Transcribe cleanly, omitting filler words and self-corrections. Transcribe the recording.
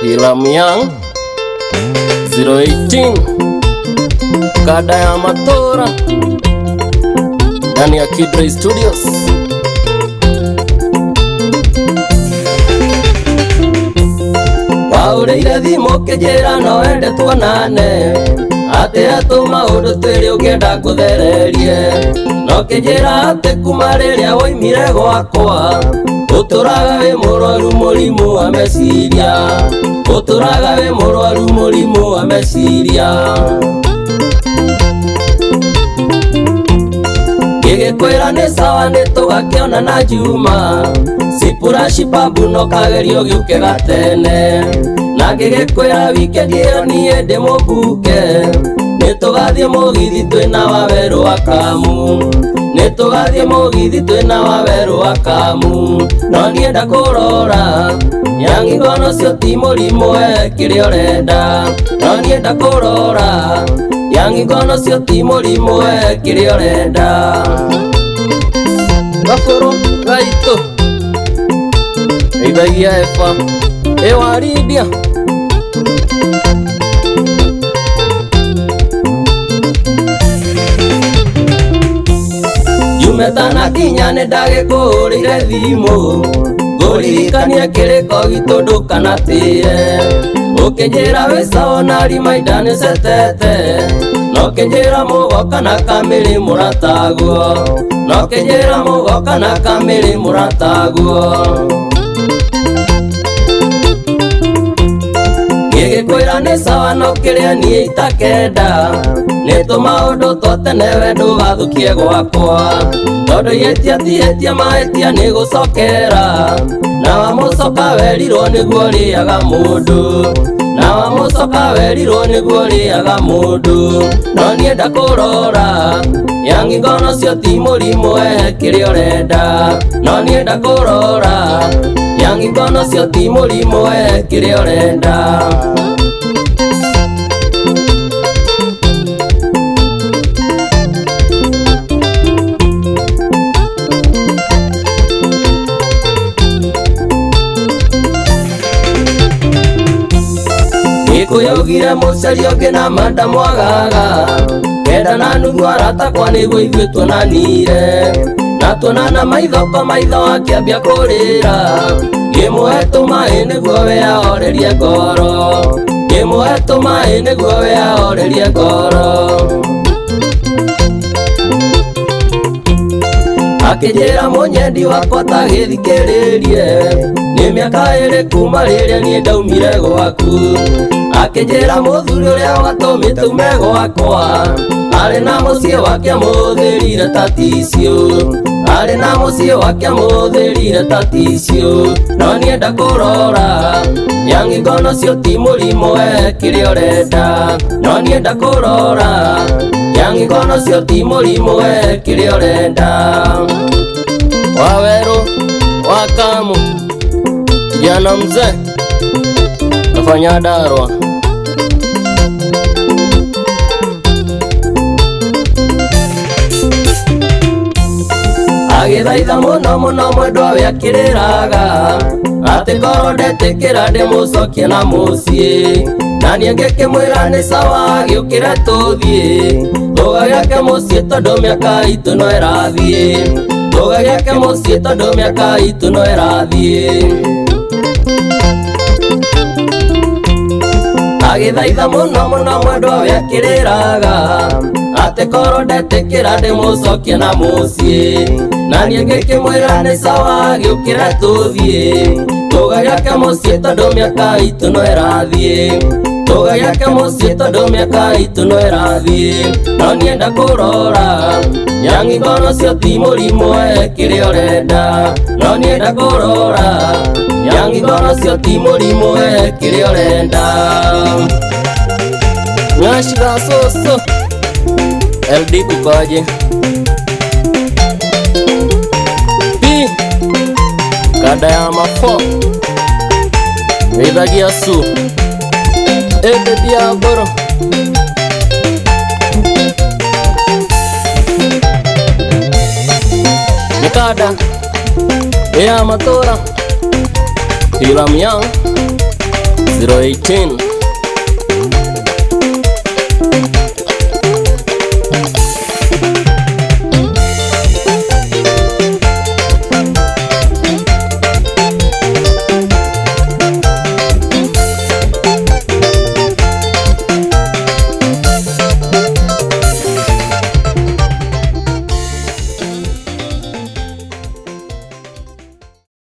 Ilham yang 018 kada ya Matora ndani ya Kidray Studios. Waurĩire thimo kĩnjĩra no wende tuonane, atĩ atũma ũndũ twĩrĩ ũngĩenda ngũthererie, no kĩnjĩra atĩ kuma rĩrĩa woimire gwakwa ũtũraga wĩ mũrwaru mũrimũ wa meciria, ũtũraga wĩ mũrwaru mũrimũ wa meciria. Gĩgĩkwĩra nĩ sawa nĩtũgakĩona na Juma, Sipura Shipabu no kagerio gĩũke gatene, na ngĩgĩkwĩra wikendi ĩyo niĩ ndĩ mũmbuke, nĩtũgathiĩ mũgithi twĩna Wawerũ wa Kamu, nĩtũgathiĩ mũgithi twĩna Wawerũ wa Kamu. No niĩ ndakũrora Yangi ngono cio ti mũrimũ kĩrĩa ũrenda, no niĩ ndakũrora Yangi ngono cio ti mũrimũ kĩrĩa ũrenda. Gakũrũ gaitũ Ithagia Efa Ewaridia Jumetana kinya nĩndagĩkũhũrĩire thimũ, ngũririkania kĩrĩko gitũ ndũkanatĩe, ũkĩnjĩra wĩ sawa na reminder nĩcetete, no kĩnjĩra mũgoka na Kamĩrĩ mũrataguo, no kĩnjĩra mũgoka na Kamĩrĩ mũrataguo. Gĩgĩkwĩra nĩ sawa no kĩrĩa niĩ itakenda, nĩ tũmaũndũ twa tene we ndũgathũkie gwakwa, tondũ ihĩtia ti ihĩtia mahĩtia nĩ gũcokera, na wamũcoka werirwo nĩguo ũrĩaga mũndũ, na wamũcoka werirwo nĩguo ũrĩaga mũndũ. No niĩ ndakũrora Yangi ngono cio ti mũrimũ kĩrĩa ũrenda, no niĩ ndakũrora Yangi ngono cio ti mũrimũ kĩrĩa ũrenda. Gĩkũyũgire mũcaria ũngĩ na manda mwagaga, kenda na nuthu aratakwa nĩguo ithuĩ tuonanire, na tuonana maitho kwa maitho akĩambia kũrĩra, ngĩmũhe tũmaĩ nĩguo we ahorerie ngoro, ngĩmũhe tũmaĩ nĩguo we ahorerie ngoro. Akĩnjĩra mũnyendi wakwa ta gĩthikĩrĩrie, nĩ mĩaka ĩrĩ kuma rĩrĩa niĩ ndaumire gwaku, akĩnjĩra mũthuri ũrĩa watũmĩte ume gwakwa, arĩ na mũciĩ wake mũthĩrire ta ticio, arĩ na mũciĩ wake mũthĩrire ta ticio. No niĩ ndakũrora Yangi ngono cio ti mũrimũ kĩrĩa ũrenda, no niĩ ndakũrora Yangi ngono cio ti mũrimũ kĩrĩa ũrenda. Wawerũ wa Kamu kijana mzee nafanya darwa, agĩthaitha mũno mũno mwendwa we akĩrĩraga, atĩ korwo ndetĩkĩra ndĩmũcokie na mũciĩ, na niĩ ngĩkĩmwĩra nĩ sawa gĩũkĩre tũthiĩ, tũgagĩake mũciĩ tondũ mĩaka itũ no ĩrathiĩ, tũgagĩake mũciĩ tondũ mĩaka itũ no ĩrathiĩ. Agĩthaitha mũno mũno mwendwa we akĩrĩraga, atĩ korwo ndetĩkĩra ndĩmũcokie na mũciĩ, na niĩ ngĩkĩmwĩra nĩ sawa gĩũkĩre tũthiĩ, tũgagĩake mũciĩ tondũ mĩaka itũ no ĩrathiĩ, tũgagĩake mũciĩ tondũ mĩaka itũ no ĩrathiĩ. No niĩ ndakũrora Yangi ngono cio ti mũrimũ kĩrĩa ũrenda, no niĩ ndakũrora Yangi ngono cio ti mũrimũ kĩrĩa ũrenda. Nyashira soso LD kukaje P kada ya mafo Ithagia Su Dia Boro Nekada Matora Ilam Yang 018